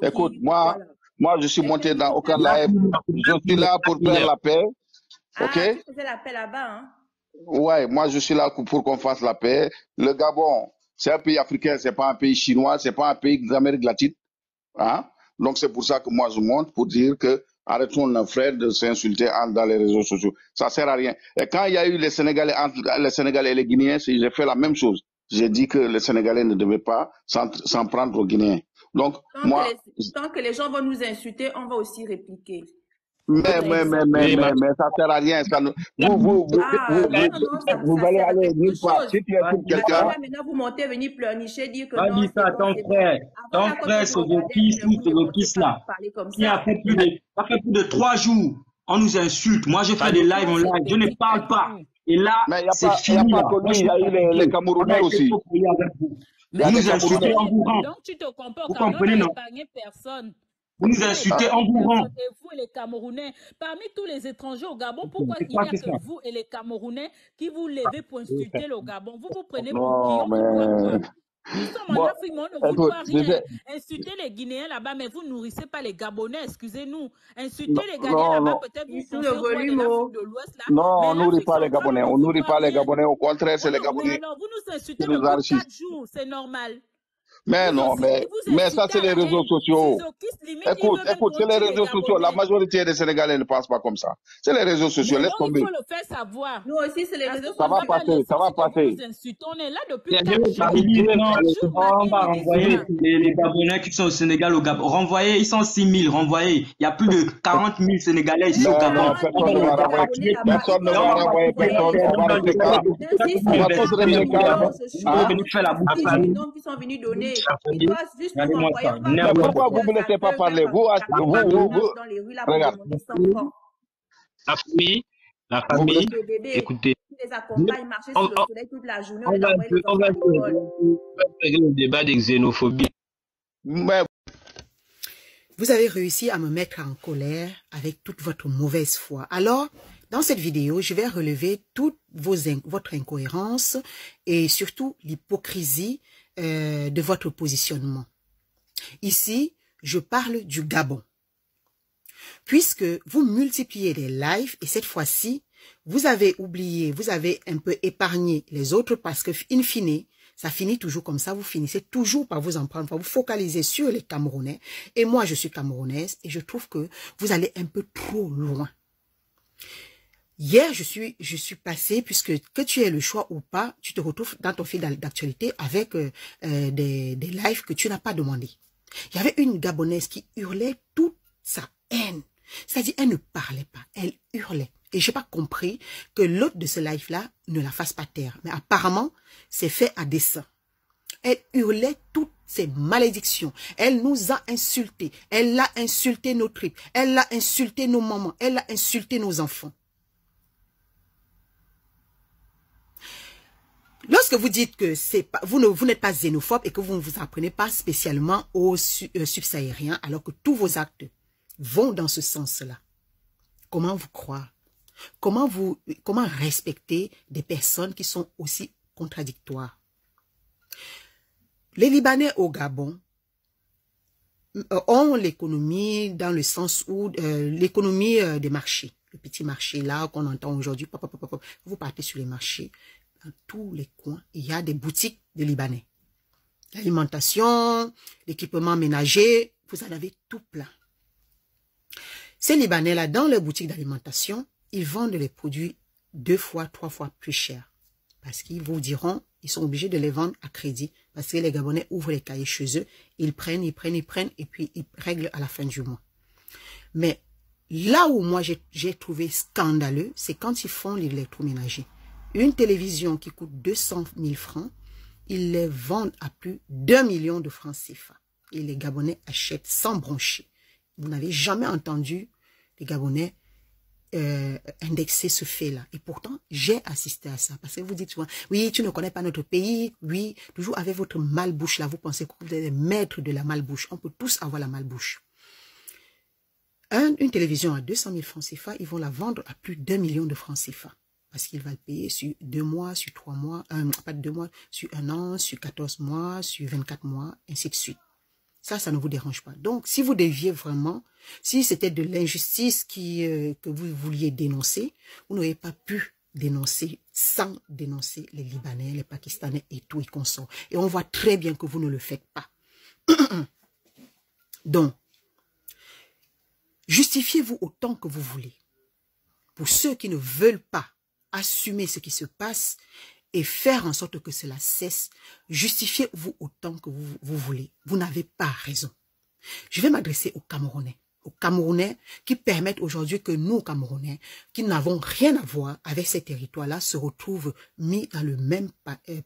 écoute, moi, je suis monté dans aucun live. Je suis là pour faire la paix. Ok? Tu faisais la paix là-bas, hein? Ouais, moi, je suis là pour qu'on fasse la paix. Le Gabon, c'est un pays africain, c'est pas un pays chinois, c'est pas un pays d'Amérique latine. Hein? Donc, c'est pour ça que moi, je monte pour dire que arrêtons nos frères de s'insulter dans les réseaux sociaux. Ça sert à rien. Et quand il y a eu les Sénégalais et les Guinéens, j'ai fait la même chose. J'ai dit que les Sénégalais ne devaient pas s'en prendre aux Guinéens. Donc, tant que les gens vont nous insulter, on va aussi répliquer. Mais ça sert à rien. Vous allez aller nulle part. Si tu insultes quelqu'un. Maintenant, vous montez, venir pleurnicher, dire que. Dis ça à ton frère. Ton frère, c'est le fils ou c'est le fils là. Qui a fait plus de 3 jours. On nous insulte. Moi, je fais des lives en live. Je ne parle pas. Et là, c'est fini. Il n'y a pas que lui, il y a eu les Camerounais aussi. Vous nous insultez en bourrant. Donc tu te compares, Vous car comprenez, on n'a non? épargné personne. Vous nous insultez en bourrant. Et vous et les Camerounais, parmi tous les étrangers au Gabon, pourquoi il n'y a que vous et les Camerounais qui vous levez pour insulter le Gabon? Vous vous prenez pour qui? Nous sommes en Afrique, mais on ne vous doit rien. Insulter les Guinéens là-bas, mais vous nourrissez pas les Gabonais, excusez-nous. Insulter les Ghanéens là-bas, peut-être vous pensez au roi de l'Afrique de l'Ouest là. Non, on nourrit pas les Gabonais. On nourrit pas les Gabonais. Au contraire, c'est les Gabonais. Alors, vous nous insultez depuis 4 jours, c'est normal. Mais non, mais ça, c'est les réseaux sociaux. Écoute, c'est les réseaux sociaux. La majorité des Sénégalais ne pensent pas comme ça. C'est les réseaux sociaux, laisse tomber. Il faut le faire savoir. Nous aussi, c'est les réseaux sociaux. Ça va passer, ça va passer. On est là depuis 4 jours. On va renvoyer les Gabonais qui sont au Sénégal au Gabon. Renvoyer, ils sont 6 000, renvoyer. Il y a plus de 40 000 Sénégalais ici au Gabon. Personne ne va renvoyer. Personne ne va renvoyer personne. On va rester calme. On va tous rester calme. On va venir faire la bouche. Qui sont venus donner. Ils doivent juste nous envoyer. Pourquoi vous ne me laissez pas parler? Vous, dans les rues là pour demander son corps. La famille, écoutez. Ils les accompagnent, marcher sur le soleil toute la journée. On va régler le débat de xénophobie. Vous avez réussi à me mettre en colère avec toute votre mauvaise foi. Alors, dans cette vidéo, je vais relever toute votre incohérence et surtout l'hypocrisie de votre positionnement. Ici, je parle du Gabon. Puisque vous multipliez les lives et cette fois-ci, vous avez oublié, vous avez un peu épargné les autres parce que, in fine, ça finit toujours comme ça. Vous finissez toujours par vous en prendre, par vous focaliser sur les Camerounais. Et moi, je suis camerounaise et je trouve que vous allez un peu trop loin. Hier, je suis passée, puisque que tu aies le choix ou pas, tu te retrouves dans ton fil d'actualité avec des lives que tu n'as pas demandé. Il y avait une Gabonaise qui hurlait toute sa haine. C'est-à-dire, elle ne parlait pas, elle hurlait. Et je n'ai pas compris que l'autre de ce live-là ne la fasse pas taire. Mais apparemment, c'est fait à dessein. Elle hurlait toutes ces malédictions. Elle nous a insultés. Elle a insulté nos tripes. Elle a insulté nos mamans. Elle a insulté nos enfants. Lorsque vous dites que vous n'êtes pas xénophobe et que vous ne vous apprenez pas spécialement aux subsahariens, alors que tous vos actes vont dans ce sens-là, comment vous croire? Comment respecter des personnes qui sont aussi contradictoires? Les Libanais au Gabon ont l'économie dans le sens où l'économie des marchés, le petit marché là qu'on entend aujourd'hui, vous partez sur les marchés. Dans tous les coins, il y a des boutiques de Libanais. L'alimentation, l'équipement ménager, vous en avez tout plein. Ces Libanais-là, dans leurs boutiques d'alimentation, ils vendent les produits 2 fois, 3 fois plus cher. Parce qu'ils vous diront, ils sont obligés de les vendre à crédit. Parce que les Gabonais ouvrent les cahiers chez eux, ils prennent, et puis ils règlent à la fin du mois. Mais là où moi j'ai trouvé scandaleux, c'est quand ils font l'électroménager. Une télévision qui coûte 200 000 francs, ils les vendent à plus d'1 million de francs CFA. Et les Gabonais achètent sans broncher. Vous n'avez jamais entendu les Gabonais indexer ce fait-là. Et pourtant, j'ai assisté à ça. Parce que vous dites souvent, oui, tu ne connais pas notre pays. Oui, toujours avec votre malbouche là, vous pensez que vous êtes maître de la malbouche. On peut tous avoir la malbouche. Une télévision à 200 000 francs CFA, ils vont la vendre à plus d'1 million de francs CFA. Parce qu'il va le payer sur 2 mois, sur 3 mois, pas 2 mois, sur 1 an, sur 14 mois, sur 24 mois, ainsi de suite. Ça ne vous dérange pas. Donc, si vous deviez vraiment, si c'était de l'injustice que vous vouliez dénoncer, vous n'auriez pas pu dénoncer sans dénoncer les Libanais, les Pakistanais et tout et consorts. Et on voit très bien que vous ne le faites pas. Donc, justifiez-vous autant que vous voulez. Pour ceux qui ne veulent pas assumer ce qui se passe et faire en sorte que cela cesse, justifiez-vous autant que vous voulez. Vous n'avez pas raison. Je vais m'adresser aux Camerounais qui permettent aujourd'hui que nous, Camerounais, qui n'avons rien à voir avec ces territoires-là, se retrouvent mis dans le même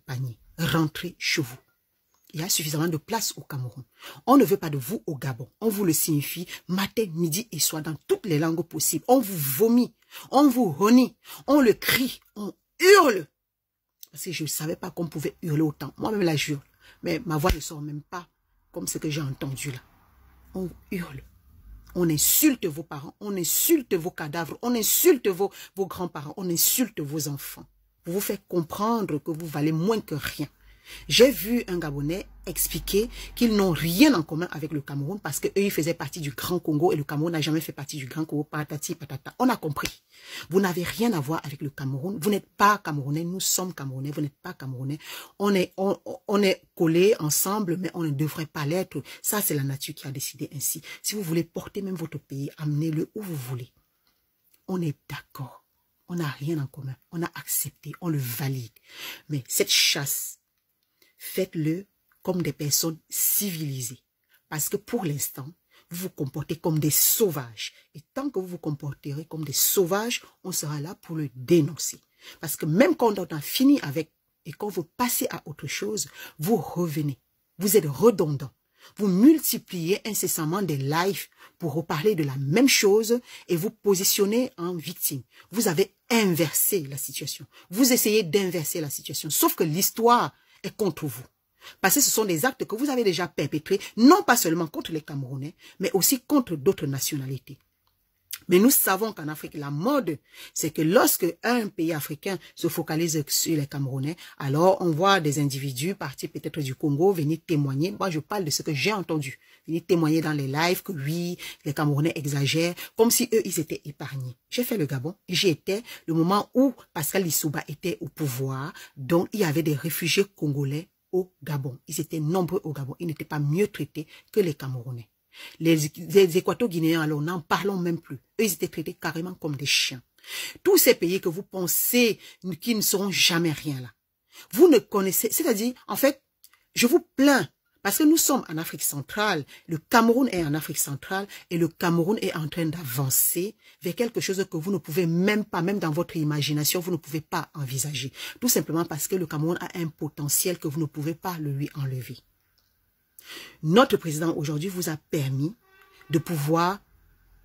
panier. Rentrez chez vous. Il y a suffisamment de place au Cameroun. On ne veut pas de vous au Gabon. On vous le signifie matin, midi et soir dans toutes les langues possibles. On vous vomit, on vous renie, on le crie, hurle. Parce que je ne savais pas qu'on pouvait hurler autant. Moi-même, là, je hurle. Mais ma voix ne sort même pas comme ce que j'ai entendu là. On hurle. On insulte vos parents. On insulte vos cadavres. On insulte vos grands-parents. On insulte vos enfants. Pour vous faire comprendre que vous valez moins que rien. J'ai vu un Gabonais expliquer qu'ils n'ont rien en commun avec le Cameroun parce qu'eux, ils faisaient partie du Grand Congo et le Cameroun n'a jamais fait partie du Grand Congo, patati patata. On a compris. Vous n'avez rien à voir avec le Cameroun. Vous n'êtes pas Camerounais, nous sommes Camerounais, vous n'êtes pas Camerounais. On est collés ensemble, mais on ne devrait pas l'être. Ça, c'est la nature qui a décidé ainsi. Si vous voulez porter même votre pays, amenez-le où vous voulez. On est d'accord. On n'a rien en commun. On a accepté, on le valide. Mais cette chasse, faites-le comme des personnes civilisées. Parce que pour l'instant, vous vous comportez comme des sauvages. Et tant que vous vous comporterez comme des sauvages, on sera là pour le dénoncer. Parce que même quand on a fini avec et quand vous passez à autre chose, vous revenez. Vous êtes redondant. Vous multipliez incessamment des lives pour reparler de la même chose et vous positionnez en victime. Vous avez inversé la situation. Vous essayez d'inverser la situation. Sauf que l'histoire est contre vous. Parce que ce sont des actes que vous avez déjà perpétrés, non pas seulement contre les Camerounais, mais aussi contre d'autres nationalités. Mais nous savons qu'en Afrique, la mode, c'est que lorsque un pays africain se focalise sur les Camerounais, alors on voit des individus partis peut-être du Congo venir témoigner. Moi, je parle de ce que j'ai entendu. Venir témoigner dans les lives que oui, les Camerounais exagèrent, comme si eux, ils étaient épargnés. J'ai fait le Gabon et j'y étais le moment où Pascal Lissouba était au pouvoir. Donc, il y avait des réfugiés congolais au Gabon. Ils étaient nombreux au Gabon. Ils n'étaient pas mieux traités que les Camerounais. Les Équato-Guinéens, alors n'en parlons même plus. Eux, ils étaient traités carrément comme des chiens. Tous ces pays que vous pensez qui ne seront jamais rien là, vous ne connaissez, c'est-à-dire, en fait, je vous plains, parce que nous sommes en Afrique centrale, le Cameroun est en Afrique centrale, et le Cameroun est en train d'avancer vers quelque chose que vous ne pouvez même pas, même dans votre imagination, vous ne pouvez pas envisager. Tout simplement parce que le Cameroun a un potentiel que vous ne pouvez pas le lui enlever. Notre président aujourd'hui vous a permis de pouvoir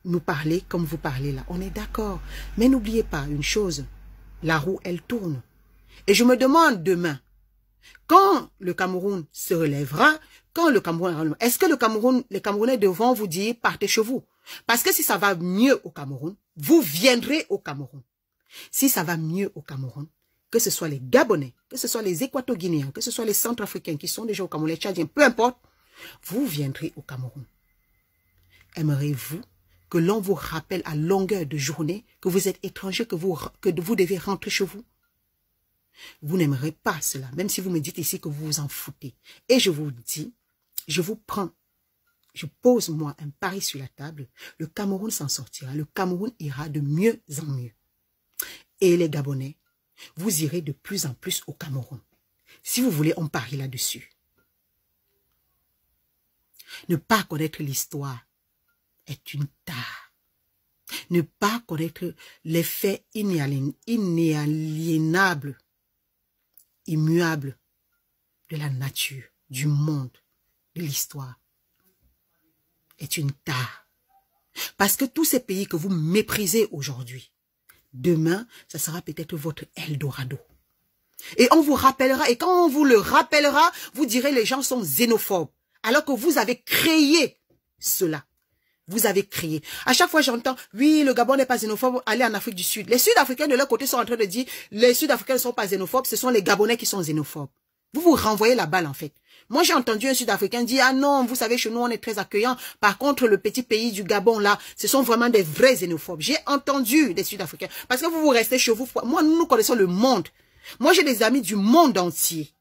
nous parler comme vous parlez là. On est d'accord. Mais n'oubliez pas une chose. La roue, elle tourne. Et je me demande demain, quand le Cameroun se relèvera, quand le Cameroun... Est-ce que les Camerounais devront vous dire partez chez vous? Parce que si ça va mieux au Cameroun, vous viendrez au Cameroun. Si ça va mieux au Cameroun, que ce soit les Gabonais, que ce soit les Équato-Guinéens, que ce soit les Centrafricains qui sont déjà au Cameroun, les Tchadiens, peu importe, vous viendrez au Cameroun. Aimeriez-vous que l'on vous rappelle à longueur de journée que vous êtes étranger, que vous devez rentrer chez vous? Vous n'aimerez pas cela, même si vous me dites ici que vous vous en foutez. Et je vous dis, je vous prends, je pose moi un pari sur la table, le Cameroun s'en sortira, le Cameroun ira de mieux en mieux. Et les Gabonais, vous irez de plus en plus au Cameroun. Si vous voulez, on parie là-dessus. Ne pas connaître l'histoire est une tare. Ne pas connaître les faits inaliénables, immuables de la nature, du monde, de l'histoire est une tare. Parce que tous ces pays que vous méprisez aujourd'hui, demain, ça sera peut-être votre Eldorado. Et on vous rappellera, et quand on vous le rappellera, vous direz les gens sont xénophobes. Alors que vous avez créé cela. Vous avez créé. À chaque fois, j'entends, oui, le Gabon n'est pas xénophobe, allez en Afrique du Sud. Les Sud-Africains de leur côté sont en train de dire, les Sud-Africains ne sont pas xénophobes, ce sont les Gabonais qui sont xénophobes. Vous vous renvoyez la balle, en fait. Moi, j'ai entendu un Sud-Africain dire, ah non, vous savez, chez nous, on est très accueillants. Par contre, le petit pays du Gabon, là, ce sont vraiment des vrais xénophobes. J'ai entendu des Sud-Africains. Parce que vous restez chez vous. Moi, nous connaissons le monde. Moi, j'ai des amis du monde entier.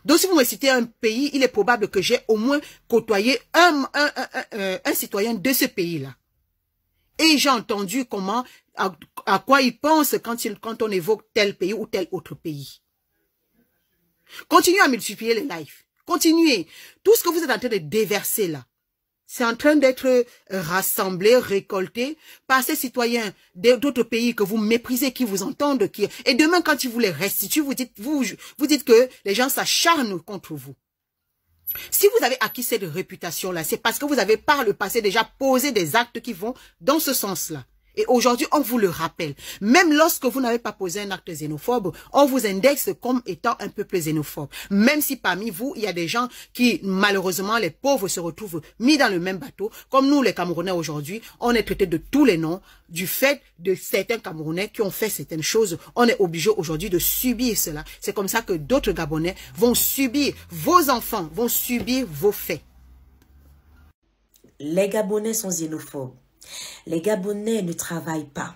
Donc, si vous me citez un pays, il est probable que j'ai au moins côtoyé un citoyen de ce pays-là. Et j'ai entendu comment, à quoi il pense quand on évoque tel pays ou tel autre pays. Continuez à multiplier les lives. Continuez. Tout ce que vous êtes en train de déverser là, c'est en train d'être rassemblé, récolté par ces citoyens d'autres pays que vous méprisez, qui vous entendent. Et demain, quand ils vous les restituent, vous dites que les gens s'acharnent contre vous. Si vous avez acquis cette réputation-là, c'est parce que vous avez par le passé déjà posé des actes qui vont dans ce sens-là. Et aujourd'hui, on vous le rappelle. Même lorsque vous n'avez pas posé un acte xénophobe, on vous indexe comme étant un peuple xénophobe. Même si parmi vous, il y a des gens qui, malheureusement, les pauvres se retrouvent mis dans le même bateau. Comme nous, les Camerounais aujourd'hui, on est traités de tous les noms du fait de certains Camerounais qui ont fait certaines choses. On est obligé aujourd'hui de subir cela. C'est comme ça que d'autres Gabonais vont subir, vos enfants vont subir vos faits. Les Gabonais sont xénophobes. Les Gabonais ne travaillent pas.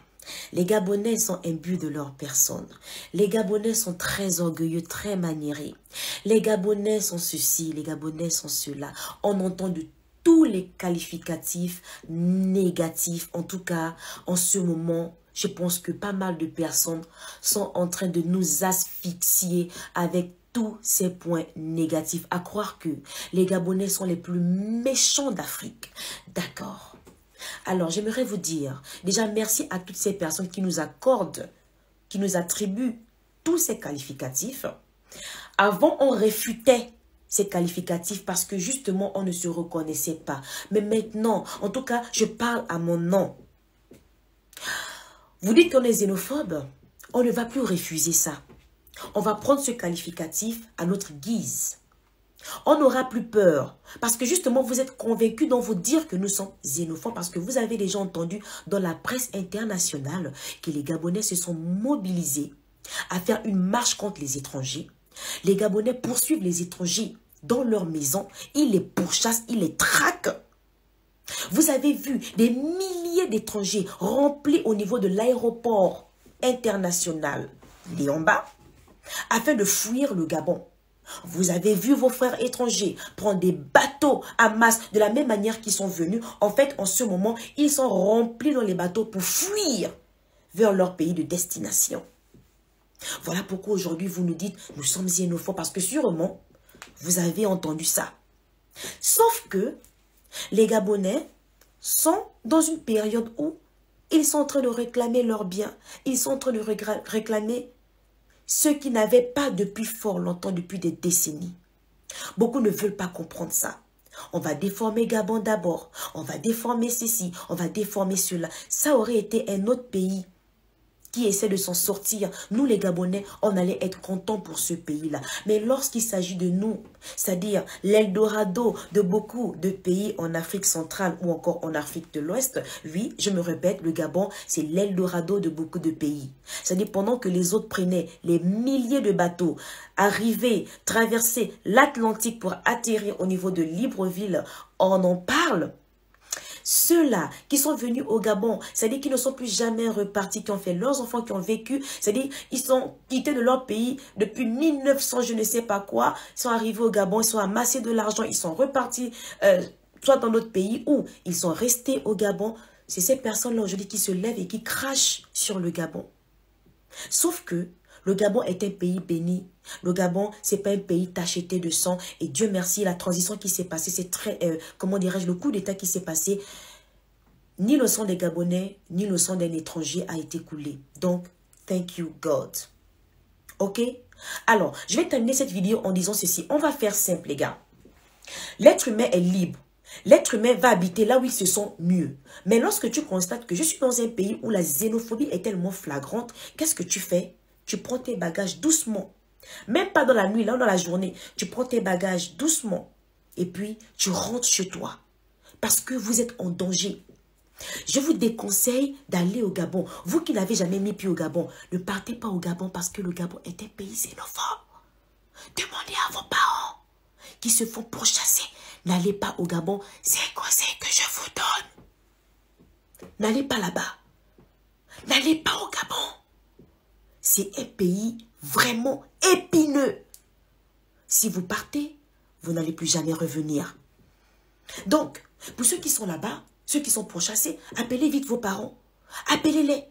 Les Gabonais sont imbus de leur personne. Les Gabonais sont très orgueilleux, très maniérés. Les Gabonais sont ceci, les Gabonais sont cela. On entend de tous les qualificatifs négatifs. En tout cas, en ce moment, je pense que pas mal de personnes sont en train de nous asphyxier avec tous ces points négatifs. À croire que les Gabonais sont les plus méchants d'Afrique. D'accord. Alors, j'aimerais vous dire, déjà, merci à toutes ces personnes qui nous accordent, qui nous attribuent tous ces qualificatifs. Avant, on réfutait ces qualificatifs parce que justement, on ne se reconnaissait pas. Mais maintenant, en tout cas, je parle à mon nom. Vous dites qu'on est xénophobe, on ne va plus refuser ça. On va prendre ce qualificatif à notre guise. On n'aura plus peur. Parce que justement, vous êtes convaincus dans vous dire que nous sommes xénophobes. Parce que vous avez déjà entendu dans la presse internationale que les Gabonais se sont mobilisés à faire une marche contre les étrangers. Les Gabonais poursuivent les étrangers dans leur maison. Ils les pourchassent, ils les traquent. Vous avez vu des milliers d'étrangers remplis au niveau de l'aéroport international Liamba afin de fuir le Gabon. Vous avez vu vos frères étrangers prendre des bateaux à masse de la même manière qu'ils sont venus. En fait, en ce moment, ils sont remplis dans les bateaux pour fuir vers leur pays de destination. Voilà pourquoi aujourd'hui vous nous dites nous sommes xénophobes parce que sûrement vous avez entendu ça. Sauf que les Gabonais sont dans une période où ils sont en train de réclamer leurs biens. Ils sont en train de réclamer ceux qui n'avaient pas depuis fort longtemps, depuis des décennies. Beaucoup ne veulent pas comprendre ça. On va déformer Gabon d'abord. On va déformer ceci. On va déformer cela. Ça aurait été un autre pays qui essaie de s'en sortir. Nous, les Gabonais, on allait être contents pour ce pays-là. Mais lorsqu'il s'agit de nous, c'est-à-dire l'Eldorado de beaucoup de pays en Afrique centrale ou encore en Afrique de l'Ouest, oui, je me répète, le Gabon, c'est l'Eldorado de beaucoup de pays. C'est-à-dire pendant que les autres prenaient les milliers de bateaux, arrivaient, traversaient l'Atlantique pour atterrir au niveau de Libreville, on en parle. Ceux-là qui sont venus au Gabon, c'est-à-dire qui ne sont plus jamais repartis, qui ont fait leurs enfants, qui ont vécu, c'est-à-dire ils sont quittés de leur pays depuis 1900, je ne sais pas quoi, ils sont arrivés au Gabon, ils sont amassés de l'argent, ils sont repartis soit dans notre pays ou ils sont restés au Gabon. C'est ces personnes-là aujourd'hui qui se lèvent et qui crachent sur le Gabon. Sauf que le Gabon est un pays béni. Le Gabon, c'est pas un pays tacheté de sang. Et Dieu merci, la transition qui s'est passée, c'est très, comment dirais-je, le coup d'état qui s'est passé, ni le sang des Gabonais, ni le sang d'un étranger a été coulé. Donc, thank you God. Ok? Alors, je vais terminer cette vidéo en disant ceci. On va faire simple, les gars. L'être humain est libre. L'être humain va habiter là où ils se sent mieux. Mais lorsque tu constates que je suis dans un pays où la xénophobie est tellement flagrante, qu'est-ce que tu fais? Tu prends tes bagages doucement. Même pas dans la nuit, là dans la journée. Tu prends tes bagages doucement. Et puis, tu rentres chez toi. Parce que vous êtes en danger. Je vous déconseille d'aller au Gabon. Vous qui n'avez jamais mis pied au Gabon, ne partez pas au Gabon parce que le Gabon est un pays xénophobe. Demandez à vos parents qui se font pourchasser. N'allez pas au Gabon. C'est un conseil que je vous donne. N'allez pas là-bas. N'allez pas au Gabon. C'est un pays vraiment épineux. Si vous partez, vous n'allez plus jamais revenir. Donc, pour ceux qui sont là-bas, ceux qui sont pourchassés, appelez vite vos parents. Appelez-les.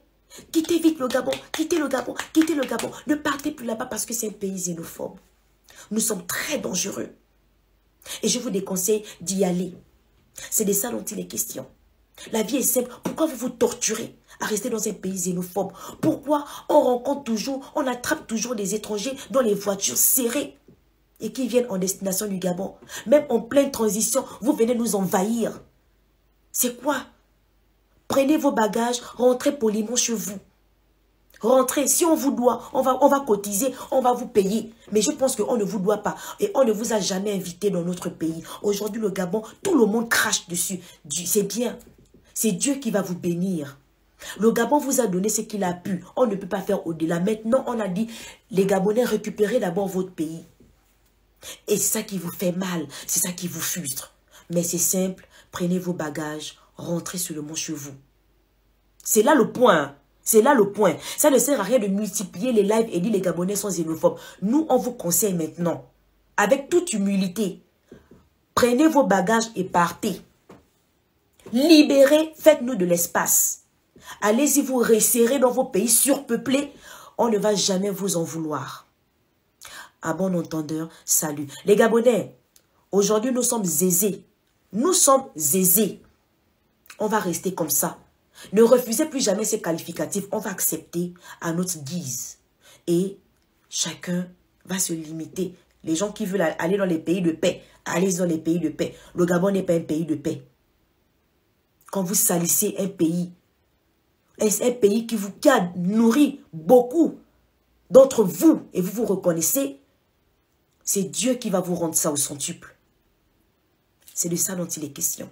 Quittez vite le Gabon. Quittez le Gabon. Quittez le Gabon. Ne partez plus là-bas parce que c'est un pays xénophobe. Nous sommes très dangereux. Et je vous déconseille d'y aller. C'est de ça dont il est question. La vie est simple. Pourquoi vous vous torturez à rester dans un pays xénophobe? Pourquoi on rencontre toujours, on attrape toujours des étrangers dans les voitures serrées et qui viennent en destination du Gabon? Même en pleine transition, vous venez nous envahir. C'est quoi? Prenez vos bagages, rentrez poliment chez vous. Rentrez, si on vous doit, on va cotiser, on va vous payer. Mais je pense qu'on ne vous doit pas. Et on ne vous a jamais invité dans notre pays. Aujourd'hui, le Gabon, tout le monde crache dessus. C'est bien. C'est Dieu qui va vous bénir. Le Gabon vous a donné ce qu'il a pu. On ne peut pas faire au-delà. Maintenant, on a dit, les Gabonais, récupérez d'abord votre pays. Et c'est ça qui vous fait mal. C'est ça qui vous frustre. Mais c'est simple. Prenez vos bagages. Rentrez seulement chez vous. C'est là le point. C'est là le point. Ça ne sert à rien de multiplier les lives et dire les Gabonais sont xénophobes. Nous, on vous conseille maintenant. Avec toute humilité. Prenez vos bagages et partez. Libérez. Faites-nous de l'espace. Allez-y vous resserrer dans vos pays surpeuplés. On ne va jamais vous en vouloir. À bon entendeur, salut. Les Gabonais, aujourd'hui nous sommes aisés. Nous sommes aisés. On va rester comme ça. Ne refusez plus jamais ces qualificatifs. On va accepter à notre guise. Et chacun va se limiter. Les gens qui veulent aller dans les pays de paix, allez dans les pays de paix. Le Gabon n'est pas un pays de paix. Quand vous salissez un pays qui a nourri beaucoup d'entre vous et vous vous reconnaissez, c'est Dieu qui va vous rendre ça au centuple. C'est de ça dont il est question.